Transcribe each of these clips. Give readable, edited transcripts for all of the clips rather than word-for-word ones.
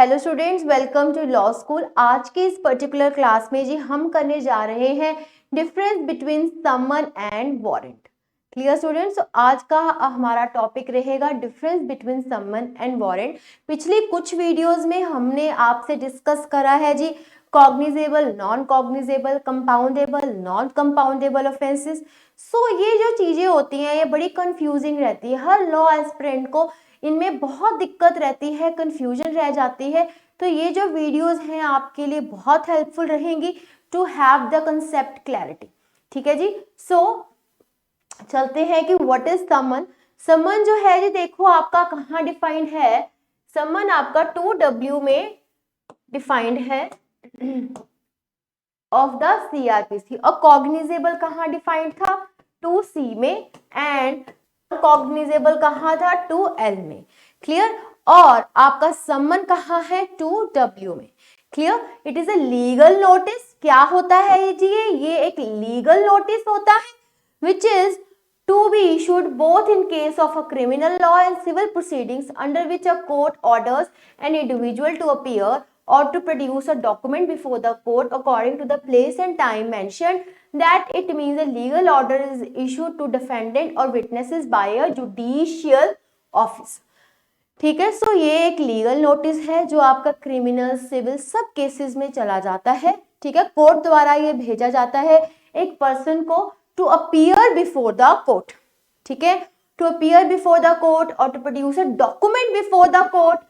Hello students, welcome to law school. आज के इस पर्टिकुलर क्लास में जी हम करने जा रहे हैं difference between summon and warrant. Clear students? तो आज का हमारा टॉपिक रहेगा difference between summon and warrant. पिछली कुछ वीडियोस में हमने आपसे डिस्कस करा है जी cognizable, non cognizable, compoundable, non compoundable offences. So ये जो चीजें होती हैं ये बड़ी कंफ्यूजिंग रहती है, हर लॉ एस्पिरेंट को इनमें बहुत दिक्कत रहती है, कंफ्यूजन रह जाती है। तो ये जो वीडियोस हैं आपके लिए बहुत हेल्पफुल रहेंगी to have the concept clarity. ठीक है जी। सो चलते हैं कि व्हाट इज समन। समन जो है जी देखो आपका कहाँ डिफाइंड है। समन आपका 2W में डिफाइंड है ऑफ द CRPC। और कॉग्निजेबल कहाँ डिफाइंड था? 2C में। एंड कॉग्निजेबल कहाँ था? 2L में। क्लियर? और आपका समन कहाँ है? 2W में। Clear? It is a legal notice. क्या होता है ये जी? ये एक लीगल नोटिस होता है which is to be issued both in case of a criminal law and civil proceedings under which a court orders an individual to appear or to produce a document before the court according to the place and time mentioned, that it means a legal order is issued to defendant or witnesses by a judicial office। ठीक है। सो ये एक legal notice है जो आपका criminal, civil सब cases में चला जाता है। ठीक है। कोर्ट द्वारा ये भेजा जाता है एक पर्सन को to appear before the court. ठीक है। To appear before the court और to produce a document before the court.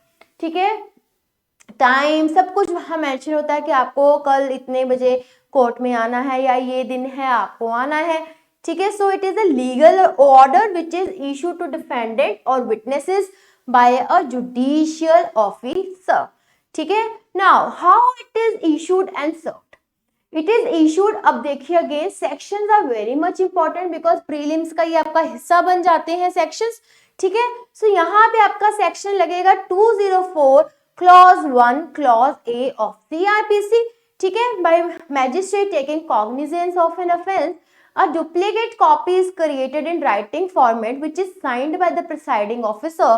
ठीक है। टाइम सब कुछ वहां मेंशन होता है कि आपको कल इतने बजे कोर्ट में आना है या ये दिन है आपको आना है। ठीक है। So it is a legal order which is issue to defendant और witnesses by a judicial officer. ठीक है। Now how it is issued and served. It is issued, अब देखिए again sections are very much important because prelims का ये आपका हिस्सा बन जाते हैं सेक्शंस। ठीक है। सो यहाँ पे आपका सेक्शन लगेगा 204 clause 1 clause A of CRPC। ठीक है। Bye magistrate taking cognizance of an offence, a duplicate copy is created in writing format which is signed by the presiding officer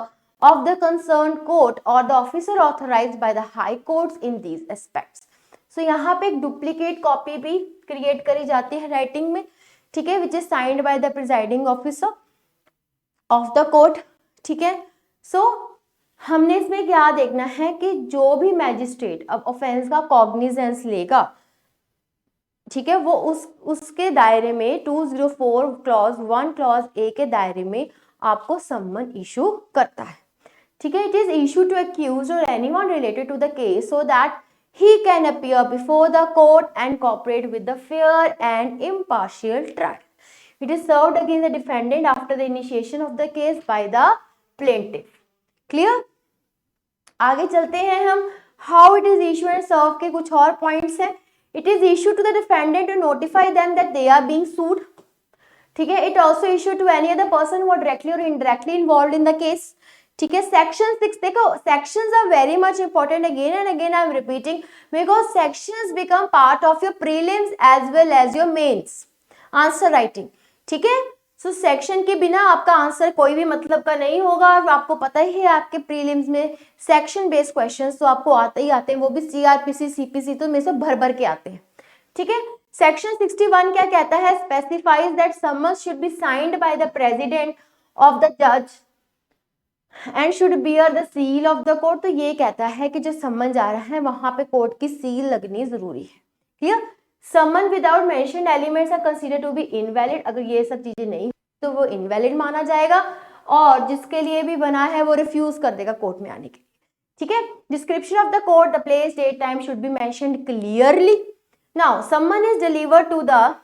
of the concerned court or the officer authorized by the high courts in these aspects। सो यहाँ पे एक duplicate copy भी create करी जाती है writing में। ठीक है। Which is signed by the presiding officer of the court. ठीक है। सो हमने इसमें क्या देखना है कि जो भी मैजिस्ट्रेट अब ऑफेंस का कॉग्निजेंस लेगा, ठीक है, वो उसके दायरे में 204 क्लॉज 1 क्लॉज ए के दायरे में आपको सम्मन इशू करता है। ठीक है। It is issue to accused और anyone related to the case so that he can appear before the court and cooperate with the fair and impartial trial. It is served against the defendant after the initiation of the case by the plaintiff. Clear? आगे चलते हैं हम। How it is issued and served के कुछ और points हैं। It is issued to the defendant to notify them that they are being sued. ठीक है। It also issued to any other person who are directly or indirectly involved in the case. ठीक है। Section 6 देखो, sections are very much important. Again and again I am repeating because sections become part of your prelims as well as your mains answer writing. ठीक है। So section के बिना आपका answer कोई भी मतलब का नहीं होगा। और आपको पता ही है आपके प्रीलिम्स में सेक्शन बेस्ड क्वेश्चंस तो आपको आते ही आते हैं, वो भी CRPC CPC तो में से भर भर के आते हैं। ठीक है। सेक्शन 61 क्या कहता है? Specifies that summons should be signed by the president of the जज and should bear the seal of the court. तो ये कहता है कि जो सम्मन जा रहा है वहां पे कोर्ट की सील लगनी जरूरी है। Clear? Summon without mentioned elements are considered to be invalid. अगर ये सब चीजें नहीं तो वो इनवैलिड माना जाएगा और जिसके लिए भी बना है वो रिफ्यूज कर देगा कोर्ट में आने के लिए। ठीक है। Description of the court, the place, date, time should be mentioned clearly. Now summon is delivered to the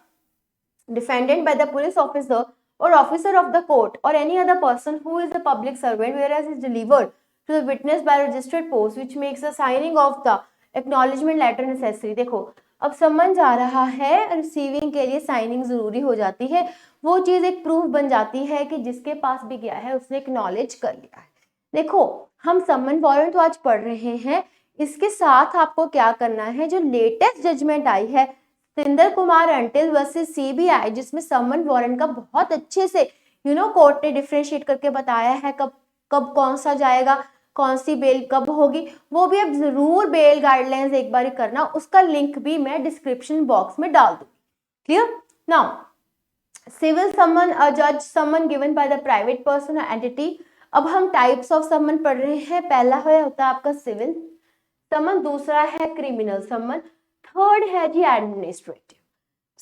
defendant by the police officer or officer of the court or any other person who is a public servant, whereas is delivered to the witness by registered post which makes the signing of the acknowledgement letter necessary। देखो अब सम्मन जा रहा है, receiving के लिए signing जरूरी हो जाती है। वो चीज एक प्रूफ बन जाती है कि जिसके पास भी गया है उसने एक्नॉलेज कर लिया है। देखो हम सम्मन वारंट तो आज पढ़ रहे हैं, इसके साथ आपको क्या करना है, जो लेटेस्ट जजमेंट आई है सुंदर कुमार अंटिल वर्सेस CBI, जिसमें समन वारंट का बहुत अच्छे से कोर्ट ने डिफरेंशिएट करके बताया है कब कब कौन सा जाएगा, कौन सी बेल कब होगी, वो भी आप जरूर बेल गाइडलाइंस एक बार करना, उसका लिंक भी मैं डिस्क्रिप्शन बॉक्स में डाल दूंगी। Clear? Now civil summon, a जज summon given by the private person और एंटिटी। अब हम टाइप्स ऑफ समन पढ़ रहे हैं। पहला होता है आपका सिविल समन, दूसरा है क्रिमिनल समन, थर्ड है जी एडमिनिस्ट्रेटिव।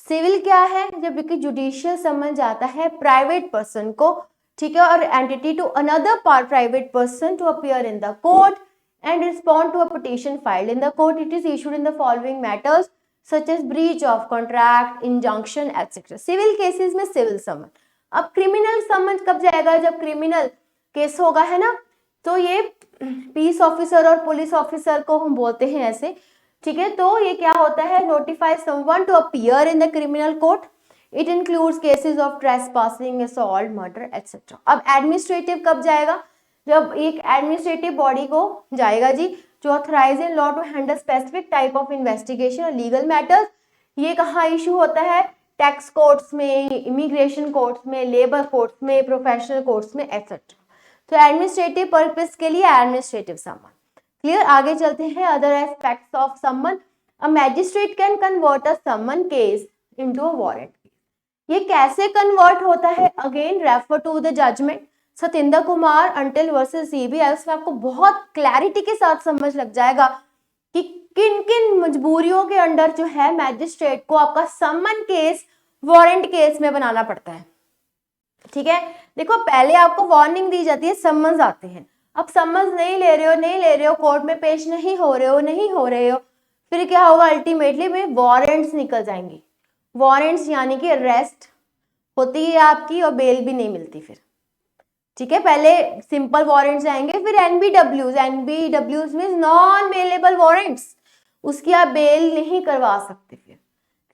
सिविल क्या है? जब एक जुडिशियल समन जाता है प्राइवेट पर्सन को, ठीक है, और entity to another private person to appear in the court and respond to a petition filed in the court, it is issued in the following matters such as breach of contract, injunction etcetera. Civil cases में civil summon. अब criminal समन कब जाएगा? जब criminal case होगा, है ना, तो ये पीस ऑफिसर और पुलिस ऑफिसर को हम बोलते हैं ऐसे, ठीक है। तो ये क्या होता है? Notify someone to appear in the criminal court, it includes cases of trespassing, assault, murder etcetera. अब एडमिनिस्ट्रेटिव कब जाएगा? जब एक एडमिनिस्ट्रेटिव बॉडी को जाएगा जी, जो authorize in law to handle specific type of investigation और लीगल मैटर्स। ये कहाँ इशू होता है? टैक्स कोर्ट्स में, इमिग्रेशन कोर्ट्स में, लेबर कोर्ट्स में, प्रोफेशनल कोर्ट्स में एटसेट्रा। तो एडमिनिस्ट्रेटिव पर्पस के लिए एडमिनिस्ट्रेटिव समन। क्लियर? आगे चलते हैं other aspects of summon. A magistrate can convert a summon case into a warrant case. ये कैसे कन्वर्ट होता है? Again refer to the judgement Satendra Kumar until versus CBI. उसमें आपको बहुत क्लैरिटी के साथ समझ लग जाएगा कि किन किन मजबूरियों के अंडर जो है मैजिस्ट्रेट को आपका समन केस वारंट केस में बनाना पड़ता है। ठीक है, देखो पहले आपको वार्निंग दी जाती है, समन्स आते हैं। अब समन्स नहीं ले रहे हो, कोर्ट में पेश नहीं हो रहे हो, फिर क्या होगा? अल्टीमेटली में वारंट्स निकल जाएंगे। वारंट्स यानी कि अरेस्ट होती है आपकी और बेल भी नहीं मिलती फिर। ठीक है, पहले सिंपल वारंट्स आएंगे, फिर एनबीडब्ल्यूज मींस नॉन बेलेबल वारंट्स, उसकी आप बेल नहीं करवा सकते फिर।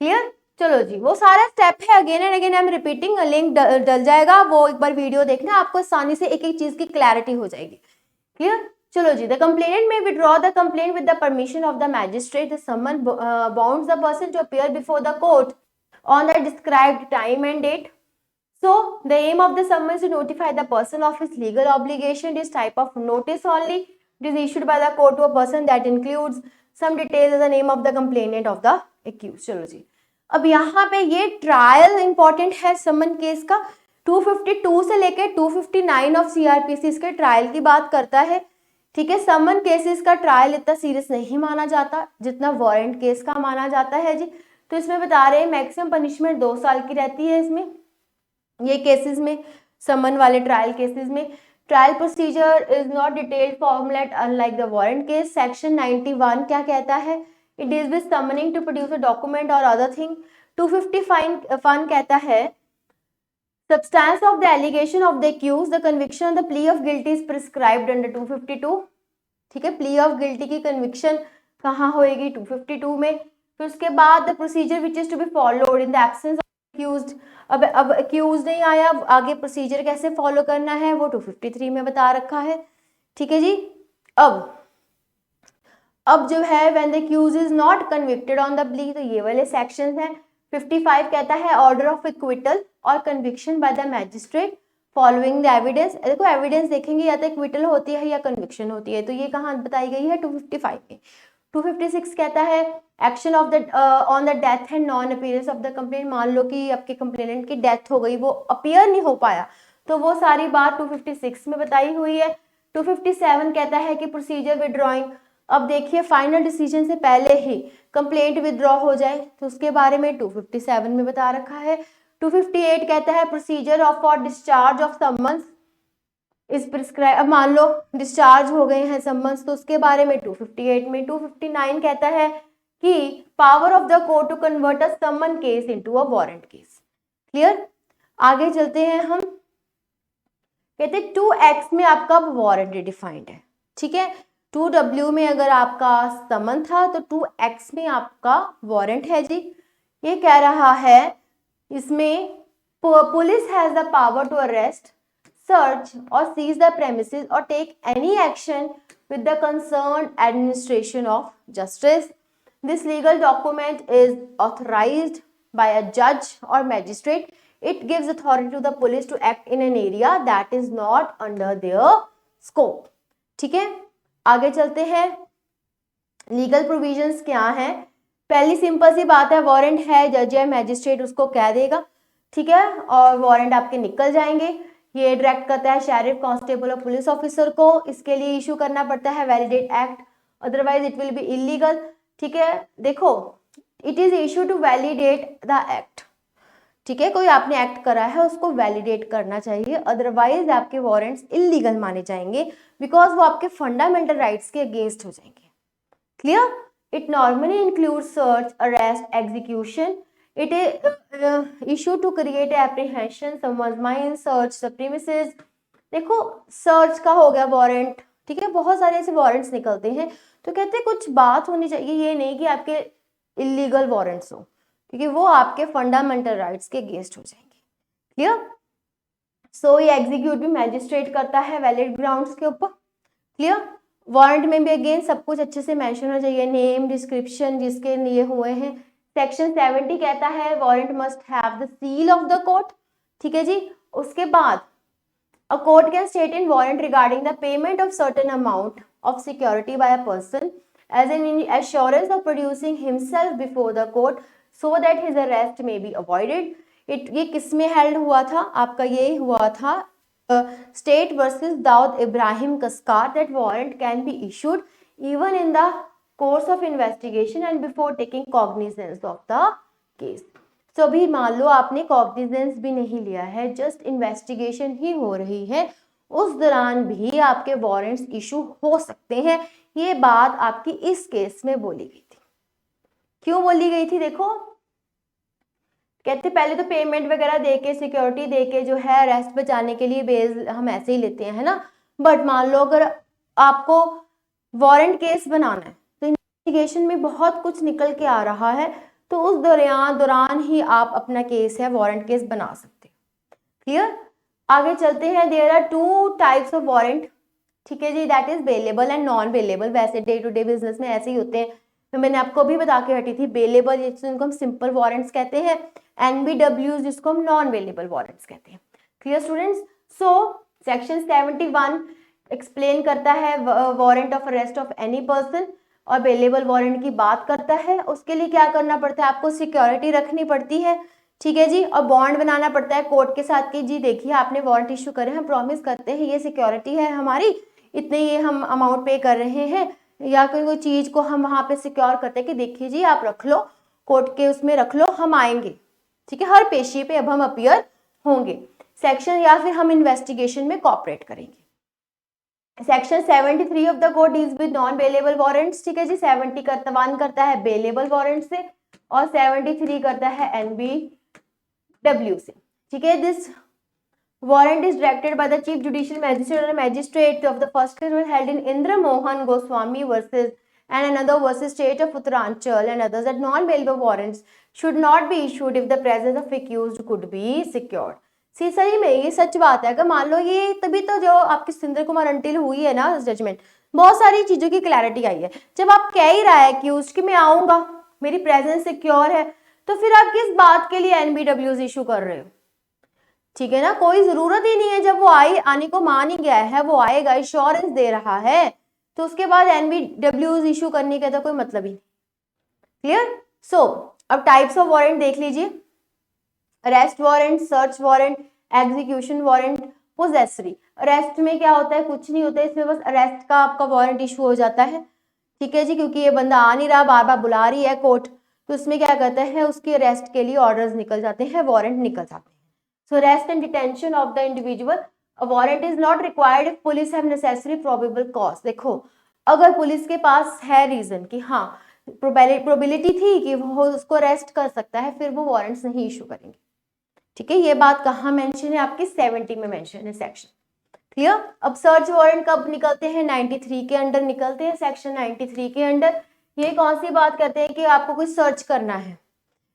क्लियर? चलो जी, वो सारा स्टेप है, again and again I am repeating, link डल जाएगा, वो एक बार वीडियो देखना, आपको आसानी से एक एक चीज की क्लैरिटी हो जाएगी। क्लियर? चलो जी, the complainant may withdraw the complaint with the permission of the magistrate, the summon bounds the person to appear before the court on the described time and date. So the aim of the summons is to notify the person of his legal obligation. This type of notice only it is issued by the court to a person that includes some details as the name of the complainant of the accused. चलो जी, अब यहाँ पे ये trial important है समन case का। 252 से लेकर 259 of CrPC इसके ट्रायल की बात करता है। ठीक है, समन केसेस का ट्रायल इतना सीरियस नहीं माना जाता जितना वारंट केस का माना जाता है जी। तो इसमें बता रहे हैं मैक्सिमम पनिशमेंट 2 साल की रहती है इसमें, ये केसेस में, समन वाले ट्रायल केसेस में। Trial procedure is not detailed formulate unlike the warrant case. Section 91 क्या कहता है? It is with summoning to produce a document और अदर थिंग। 255 कहता है substance of the allegation of the accused, the conviction on the plea of guilty is prescribed under 252. ठीक है, plea of guilty की conviction कहाँ होएगी? 252 में। फिर उसके बाद the procedure which is to be followed in the absence of accused, अब accused नहीं आया, आगे procedure कैसे follow करना है वो 253 में बता रखा है। ठीक है जी, अब जो है when the accused is not convicted on the plea, तो ये वाले sections हैं। 55 कहता है ऑर्डर ऑफ इक्विटल और conviction by the magistrate following the evidence. देखो एविडेंस देखेंगे, या तो इक्विटल होती है या कन्विक्शन होती है, तो ये कहाँ बताई गई है? 255 में। 256 कहता है action of the on the death and non appearance of the complaint. मान लो कि आपके कंप्लेनेंट की डेथ हो गई, वो अपीयर नहीं हो पाया, तो वो सारी बात 256 में बताई हुई है। 257 कहता है कि प्रोसीजर विड्रॉइंग। अब देखिए फाइनल डिसीजन से पहले ही कंप्लेंट विड्रॉ हो जाए तो उसके बारे में 257 में बता रखा है। 258 कहता है procedure of for discharge of summons is prescribe. अब मान लो डिस्चार्ज हो गए हैं समन्स, तो उसके बारे में 258 में। 259 कहता है कि power of the court to convert a summon case into a warrant case. Clear? आगे चलते हैं हम, कहते हैं 2x में आपका वारंट डिफाइंड है। ठीक है, 2W में अगर आपका समन था तो 2X में आपका वारंट है जी। ये कह रहा है इसमें police has the power to arrest, search और सीज द प्रेमिसेस और take any action with the concerned administration of justice. This legal document is authorised by a जज और magistrate. It gives authority to the police to act in an area that is not under their scope. ठीक है, आगे चलते हैं। Legal provisions क्या है? पहली सिंपल सी बात है, वारंट है, जज या मैजिस्ट्रेट उसको कह देगा, ठीक है, और वारंट आपके निकल जाएंगे। ये डायरेक्ट करता है शेरिफ, कांस्टेबल और पुलिस ऑफिसर को, इसके लिए इशू करना पड़ता है validate act, otherwise it will be illegal. ठीक है, देखो, it is issue to validate the act, ठीक है, कोई आपने एक्ट करा है उसको वैलिडेट करना चाहिए, अदरवाइज आपके वारंट्स इलीगल माने जाएंगे, बिकॉज वो आपके फंडामेंटल राइट्स के अगेंस्ट हो जाएंगे। Clear? It normally includes search, arrest, execution. It is issued to create apprehension, someone's mind, search the premises. देखो, सर्च का हो गया वारंट, ठीक है, बहुत सारे ऐसे वारंट्स निकलते हैं, तो कहते हैं कुछ बात होनी चाहिए, ये नहीं कि आपके इलीगल वारंट्स हो, क्योंकि वो आपके फंडामेंटल राइट्स के अगेंस्ट हो जाएंगे। क्लियर? सो ये एग्जीक्यूट भी मैजिस्ट्रेट करता है वैलिड ग्राउंड्स के ऊपर। क्लियर? वारंट में भी अगेन सब कुछ अच्छे से मेंशन होना चाहिए, नेम, डिस्क्रिप्शन जिसके लिए हुए हैं। सेक्शन 70 कहता है warrant must have the seal of the court, ठीक है जी। उसके बाद a court can state in warrant regarding the payment of certain amount of security by a person as an assurance of producing himself before the court so that his arrest may be avoided. ये किस में held हुआ था? आपका ये हुआ था State versus Daud Ibrahim Kaskar, that warrant can be issued even in the course of investigation and before taking cognizance of the case. So अभी मान लो आपने कॉग्निजेंस भी नहीं लिया है, जस्ट इन्वेस्टिगेशन ही हो रही है, उस दौरान भी आपके वारंट्स इशू हो सकते हैं। ये बात आपकी इस केस में बोली गई थी। क्यों बोली गई थी? देखो, कहते पहले तो पेमेंट वगैरह देके, सिक्योरिटी देके जो है अरेस्ट बचाने के लिए बेस हम ऐसे ही लेते हैं, है ना। बट मान लो अगर आपको वारंट केस बनाना है तो इन्वेस्टिगेशन में बहुत कुछ निकल के आ रहा है, तो उस दौरान ही आप अपना केस है वारंट केस बना सकते हैं। क्लियर? आगे चलते हैं। There are 2 types of warrant, ठीक है जी, that is bailable and non bailable. वैसे डे टू डे बिजनेस में ऐसे ही होते हैं, तो मैंने आपको अभी बता के हटी थी। बेलेबल जिनको हम सिंपल वारंट्स कहते हैं, NBW जिसको हम नॉन बेलेबल वारंट्स कहते हैं। Clear students? So section 71 explain करता है warrant of arrest of any person, और बेलेबल वारंट की बात करता है। उसके लिए क्या करना पड़ता है? आपको सिक्योरिटी रखनी पड़ती है, ठीक है जी, और बॉन्ड बनाना पड़ता है कोर्ट के साथ कि जी देखिए आपने वारंट इशू करे, हम प्रॉमिस करते हैं ये सिक्योरिटी है हमारी, इतने ये हम अमाउंट पे कर रहे हैं, या कोई चीज को हम वहां पे सिक्योर करते हैं कि देखिए जी आप रख लो, कोर्ट के उसमें रख लो, हम आएंगे, ठीक है, हर पेशी पे अब हम अपीयर होंगे सेक्शन, या फिर हम इन्वेस्टिगेशन में कोऑपरेट करेंगे। Section 73 of the code deals with non bailable warrants, ठीक है जी। 71 करता है बेलेबल वारंट से, और 73 करता है NBW से, ठीक है। This warrant is directed by the chief judicial magistrate or magistrate of the first case held in Indra Mohan Goswami versus and another versus state of Uttaranchal and others, that non-bailable warrants should not be issued if the presence of accused could be secured. सी सही में ये सच बात है। अगर मान लो ये, तभी तो जो आपकी सुंदर कुमार अंटिल हुई है ना जजमेंट, बहुत सारी चीजों की क्लैरिटी आई है। जब आप कह ही रहा है अक्यूज कि मैं आऊंगा, मेरी प्रेजेंस सिक्योर है, तो फिर आप किस बात के लिए NBWs इशू कर रहे हो? ठीक है ना, कोई जरूरत ही नहीं है। जब वो आने को मान ही गया है, वो आएगा, इंश्योरेंस दे रहा है, तो उसके बाद NBWs इशू करने का तो कोई मतलब ही नहीं। क्लियर? सो अब टाइप्स ऑफ वारंट देख लीजिए। Arrest warrant, search warrant, execution warrant, possessory. अरेस्ट में क्या होता है? कुछ नहीं होता है, इसमें बस अरेस्ट का आपका वारंट इशू हो जाता है, ठीक है जी, क्योंकि ये बंदा आ नहीं रहा, बार बार बुला रही है कोर्ट, तो उसमें क्या करता है, उसकी अरेस्ट के लिए ऑर्डर्स निकल जाते हैं, वारंट निकल जाते हैं। So arrest and detention of the individual, a warrant is not required if police have necessary probable cause. देखो, अगर पुलिस के पास है रीजन कि हाँ प्रोबेबिलिटी थी कि वो उसको अरेस्ट कर सकता है, फिर वो वारंट्स नहीं इशू करेंगे, ठीक है। ये बात कहाँ मेंशन है? आपकी 70 में मेंशन है सेक्शन। क्लियर? अब सर्च वारंट कब निकलते हैं? 93 के अंडर निकलते हैं, सेक्शन 93 के अंडर। ये कौन सी बात करते हैं कि आपको कुछ सर्च करना है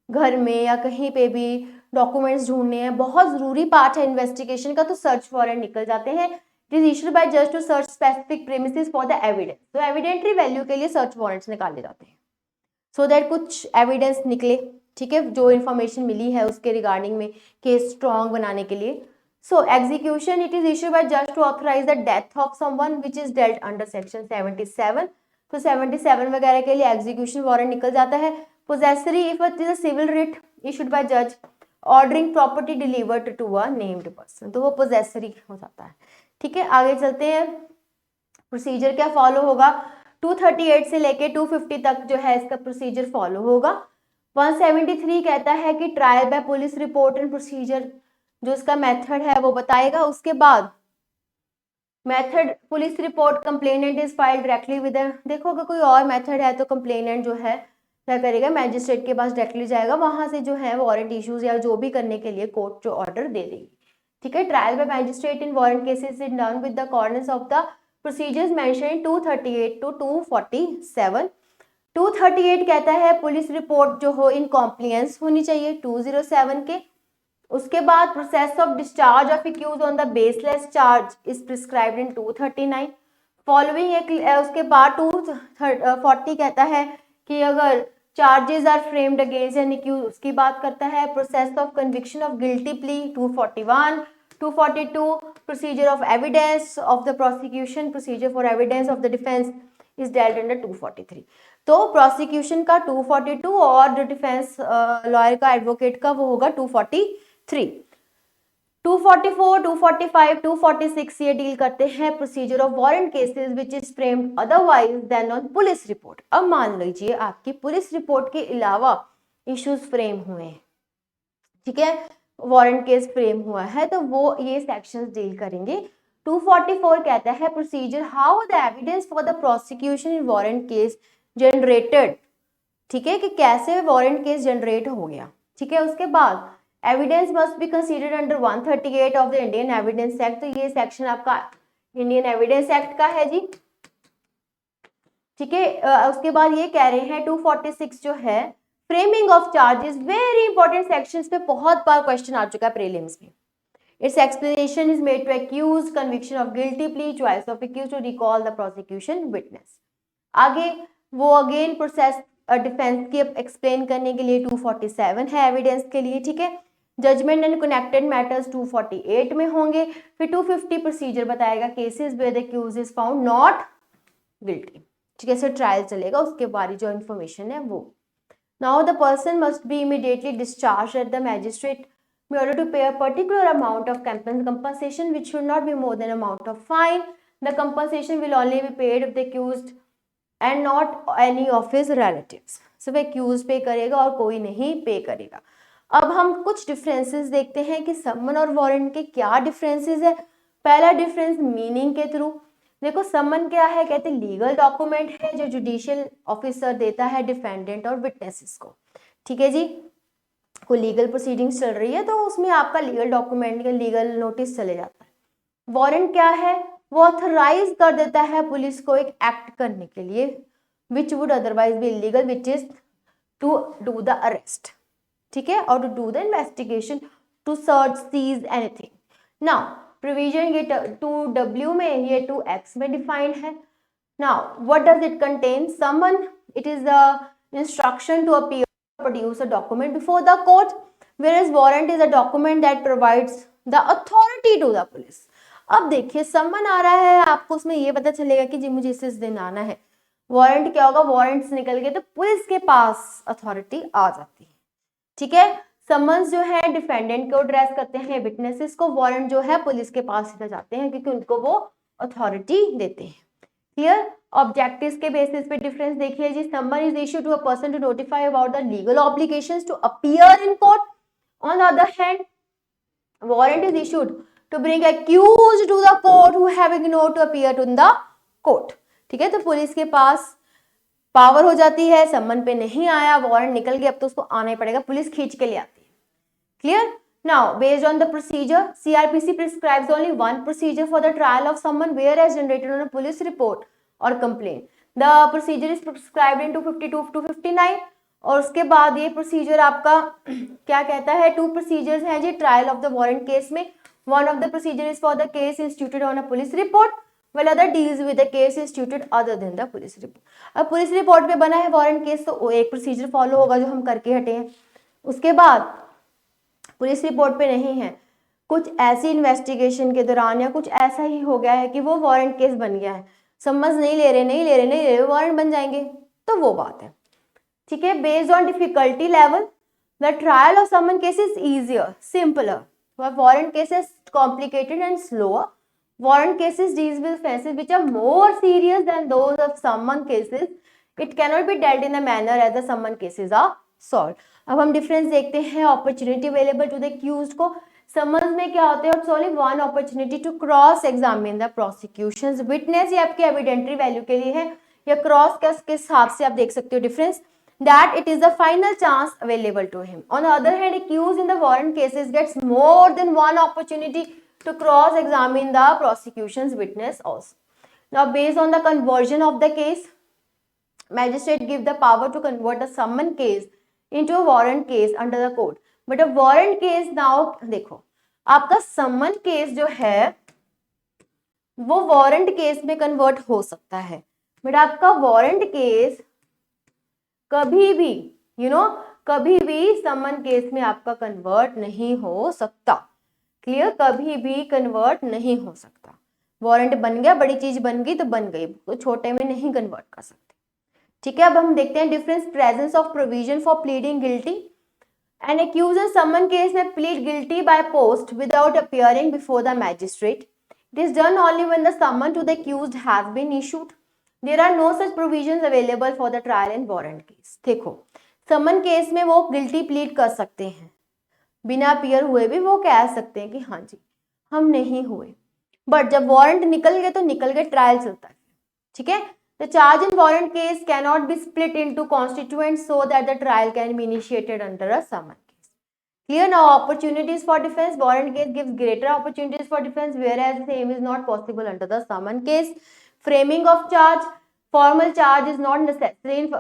घर में या कहीं पे भी, डॉक्यूमेंट्स ढूंढने हैं, बहुत जरूरी पार्ट है इन्वेस्टिगेशन का, तो सर्च वारंट निकल जाते हैं। इट इज इशूड बाय जज to search specific premises for the evidence. तो एविडेंटरी वैल्यू के लिए सर्च वारंट्स निकाले जाते हैं, सो दैट कुछ एविडेंस निकले, ठीक है, जो इन्फॉर्मेशन मिली है उसके रिगार्डिंग में केस स्ट्रॉन्ग बनाने के लिए, So execution, it is issued by judge to authorize the death of someone which is dealt under section 77. तो 77 वगैरह के लिए एग्जीक्यूशन वारंट निकल जाता है. Possessory, if it is a civil writ issued by judge ordering property delivered to a named person, तो वो possessory हो जाता है. ठीक है, आगे चलते हैं. प्रोसीजर क्या फॉलो होगा, 238 से लेके 250 तक जो है इसका प्रोसीजर फॉलो होगा. 173 कहता है कि trial by police report and procedure, जो इसका मेथड है वो बताएगा. उसके बाद method police report, complainant is filed directly with, देखो अगर कोई और मेथड है तो कंप्लेनेंट जो है क्या करेगा, मैजिस्ट्रेट के पास डायरेक्टली जाएगा, वहां से जो है वारंट इश्यूज या जो भी करने के लिए कोर्ट जो ऑर्डर दे देगी. ठीक है, trial by magistrate in warrant cases is done with the accordance of the procedures mentioned in 238 to 247. 238 कहता है पुलिस रिपोर्ट जो हो इन कॉम्प्लियंस होनी चाहिए 207 के. उसके बाद process of discharge of accuse on the baseless charge is prescribed in 239. Following एक उसके बाद 240 कहता है कि अगर charges are framed against an accuse, उसकी बात करता है. Process of conviction of guilty plea 241. 242 procedure of evidence of the prosecution, procedure for evidence of the defence is dealt under 243. तो प्रोसिक्यूशन का 242 और जो डिफेंस लॉयर का एडवोकेट का वो होगा 243. 244, 245, 246 ये डील करते हैं procedure of warrant cases which is framed otherwise than on police report. अब मान लीजिए आपकी पुलिस रिपोर्ट के अलावा इश्यूज फ्रेम हुए हैं, ठीक है, वारंट केस फ्रेम हुआ है, तो वो ये सेक्शंस डील करेंगे. 244 कहता है procedure how the evidence for the prosecution in warrant case generated. ठीक है, कि कैसे वारंट केस जनरेट हो गया. ठीक है, उसके बाद evidence must be considered under 138 of the Indian evidence act. तो ये सेक्शन आपका इंडियन एविडेंस एक्ट का है जी. ठीक है, उसके बाद ये कह रहे हैं 246 जो है framing of charges, very important sections पे बहुत बार क्वेश्चन आ चुका है प्रीलिम्स में. Its explanation is made to accuse, conviction of guilty plea, choice of accuse to recall the prosecution witness. आगे वो अगेन प्रोसेस डिफेंस की एक्सप्लेन करने के लिए 247 है एविडेंस के लिए. ठीक है, जजमेंट एंड कनेक्टेड मैटर्स 248 में होंगे. फिर 250 प्रोसीजर बताएगा cases where the accuse is found not guilty. ठीक है, सर ट्रायल चलेगा, उसके बारे जो इन्फॉर्मेशन है वो. Now the person must be immediately discharge at the magistrate in order to pay a particular amount of compensation which should not be more than amount of fine. The compensation will only be paid if the accused and not any of his relatives. सिर्फ accused पे करेगा और कोई नहीं पे करेगा. अब हम कुछ डिफरेंसेस देखते हैं कि समन और वारंट के क्या डिफरेंसेस है. पहला डिफरेंस मीनिंग के थ्रू. देखो समन क्या है, कहते हैं लीगल डॉक्यूमेंट है जो जुडिशियल ऑफिसर देता है डिफेंडेंट और विटनेसेस को. ठीक है जी, कोई लीगल प्रोसीडिंग्स चल रही है तो उसमें आपका लीगल डॉक्यूमेंट या लीगल नोटिस चले जाता है. वारंट क्या है, वो ऑथराइज कर देता है पुलिस को एक एक्ट करने के लिए which would otherwise be illegal, which is to do the arrest. ठीक है, और to do the investigation, to search, seize anything. Now provision ये 2W में, ये 2X में डिफाइंड है. Now what does it contain, summon it is the instruction to appear produce a document before the court, whereas warrant is a document that provides the authority to the police. अब देखिए समन आ रहा है, आपको उसमें ये पता चलेगा कि जी मुझे इस दिन आना है. वारंट क्या होगा, वारंट्स निकल गए तो पुलिस के पास अथॉरिटी आ जाती है. ठीक है, समन्स जो है डिफेंडेंट को एड्रेस करते हैं, विटनेसेस को. वारंट जो है पुलिस के पास सीधा जाते हैं क्योंकि उनको वो अथॉरिटी देते हैं. क्लियर. ऑब्जेक्टिव्स के बेसिस पे डिफरेंस देखिए जी. Summon is issued to a person to notify about the legal obligations to appear in court. On the other hand warrant is issued to bring accused to the court who have ignored to appear in the court. ठीक है, तो police के पास power हो जाती है, समन पे नहीं आया, वारंट निकल गया, अब तो उसको आना ही पड़ेगा, पुलिस खींच के ले आती है. Clear. Now, based on the procedure, CRPC prescribes only one procedure for the trial of someone whereas generated on a police report or complaint. The procedure is prescribed in 252 to 59. और उसके बाद ये procedure आपका क्या कहता है, 2 procedures हैं जी trial of the warrant case में. One of the procedure is for the case instituted on a police report, while other deals with the case instituted other than the police report. अब police report पे बना है warrant case तो एक procedure follow होगा जो हम करके हटे हैं. उसके बाद पुलिस रिपोर्ट पे नहीं है कुछ ऐसी इन्वेस्टिगेशन के दौरान या कुछ ऐसा ही हो गया है कि वो वारंट केस बन गया है, समझ नहीं ले रहे वारंट बन जाएंगे, तो वो बात है। ठीक है, based on difficulty level the trial of summon case is easier simpler, warrant case is complicated and slower, warrant cases deals with offenses which are more serious than those of summon cases. It cannot be dealt in a manner as the summon cases are solved. अब हम difference देखते हैं opportunity available to the accused को। Summons में क्या होते हैं, और only one opportunity to cross examine the prosecutions witness, ये आपके एविडेंटरी वैल्यू के लिए है, या क्रॉस के हिसाब से आप देख सकते हो difference, that it is the final chance available to him. On the other hand, accused in the warrant cases gets more than one opportunity to cross-examine the prosecution's witness also. Now, based on the conversion of the case, magistrate give the power to convert a summon case into a warrant case under the code. But a warrant case now, देखो, आपका summon case जो है वो warrant case में convert हो सकता है, but आपका warrant case कभी भी कभी भी समन केस में आपका कन्वर्ट नहीं हो सकता। क्लियर, कभी भी कन्वर्ट नहीं हो सकता। वारंट बन गया, बड़ी चीज बन गई तो बन गई, तो छोटे में नहीं कन्वर्ट कर सकते। ठीक है, अब हम देखते हैं difference presence of provision for pleading guilty. An accused in summon case में plead guilty by post without appearing before the magistrate. It is done only when the summon to the accused has been issued. There are no such provisions available for the trial and warrant case. देखो, समन case में वो guilty plead कर सकते हैं, बिना appear हुए भी वो कह सकते हैं कि हाँ जी हम नहीं हुए, बट जब वारंट निकल गए तो निकल गए, ट्रायल चलता है। ठीक है, the charge in warrant case can not be split into constituents so that the trial can be initiated under a summon case. Clear now, opportunities for defense. Warrant case gives greater opportunities for defense, whereas the same is not possible under the summon case. Framing of charge, formal charge is not necessary in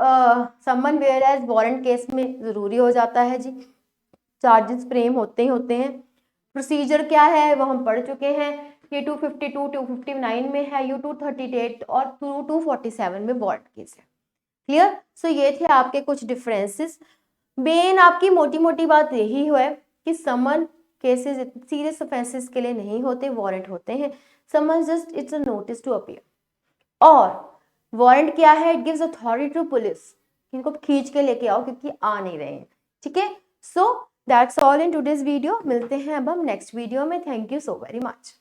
summon, whereas warrant case में जरूरी हो जाता है जी, charges frame होते ही होते हैं। Procedure क्या है वो हम पढ़ चुके हैं, ये 252 259 में है, U 238 और 247 में वारंट केस है। क्लियर, सो ये थे आपके कुछ डिफरेंसेस। मेन आपकी मोटी मोटी बात यही है कि समन केसेस सीरियस ऑफेंसेस के लिए नहीं होते, वारंट होते हैं। Summon just it's a notice to appear, और वारंट क्या है, it gives authority to police, इनको खींच के लेके आओ क्योंकि आ नहीं रहे हैं। ठीक है, so that's all in today's video. मिलते हैं अब हम नेक्स्ट वीडियो में। Thank you so very much.